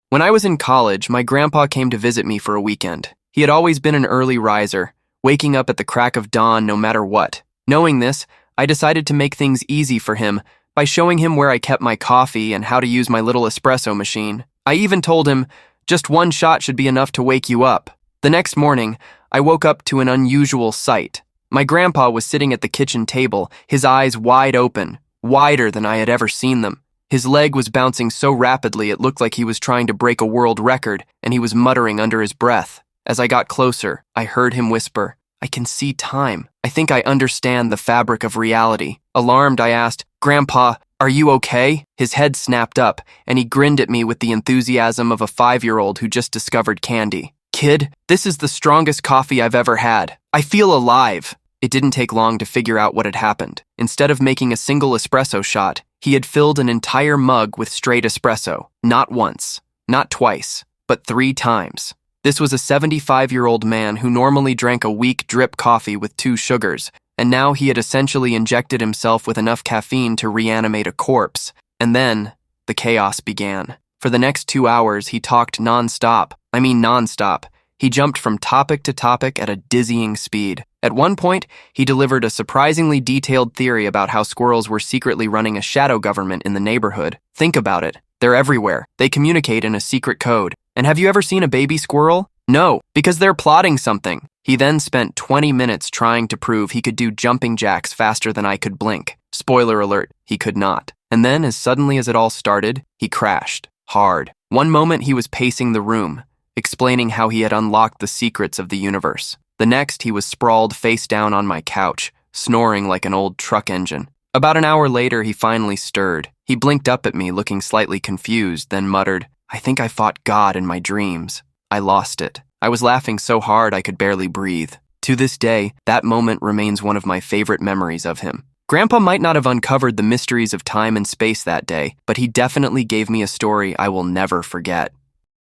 When I was in college, my grandpa came to visit me for a weekend. He had always been an early riser, waking up at the crack of dawn no matter what. Knowing this, I decided to make things easy for him by showing him where I kept my coffee and how to use my little espresso machine. I even told him, just one shot should be enough to wake you up. The next morning, I woke up to an unusual sight. My grandpa was sitting at the kitchen table, his eyes wide open, wider than I had ever seen them. His leg was bouncing so rapidly it looked like he was trying to break a world record, and he was muttering under his breath. As I got closer, I heard him whisper, "I can see time. I think I understand the fabric of reality." Alarmed, I asked, "Grandpa, are you okay?" His head snapped up, and he grinned at me with the enthusiasm of a 5-year-old who just discovered candy. "Kid, this is the strongest coffee I've ever had. I feel alive." It didn't take long to figure out what had happened. Instead of making a single espresso shot, he had filled an entire mug with straight espresso. Not once, not twice, but 3 times. This was a 75-year-old man who normally drank a weak drip coffee with 2 sugars, and now he had essentially injected himself with enough caffeine to reanimate a corpse. And then, the chaos began. For the next 2 hours, he talked nonstop. He jumped from topic to topic at a dizzying speed. At one point, he delivered a surprisingly detailed theory about how squirrels were secretly running a shadow government in the neighborhood. Think about it. They're everywhere. They communicate in a secret code. And have you ever seen a baby squirrel? No, because they're plotting something. He then spent 20 minutes trying to prove he could do jumping jacks faster than I could blink. Spoiler alert, he could not. And then, as suddenly as it all started, he crashed. Hard. One moment he was pacing the room, explaining how he had unlocked the secrets of the universe. The next, he was sprawled face down on my couch, snoring like an old truck engine. About an hour later, he finally stirred. He blinked up at me, looking slightly confused, then muttered, "I think I fought God in my dreams." I lost it. I was laughing so hard I could barely breathe. To this day, that moment remains one of my favorite memories of him. Grandpa might not have uncovered the mysteries of time and space that day, but he definitely gave me a story I will never forget.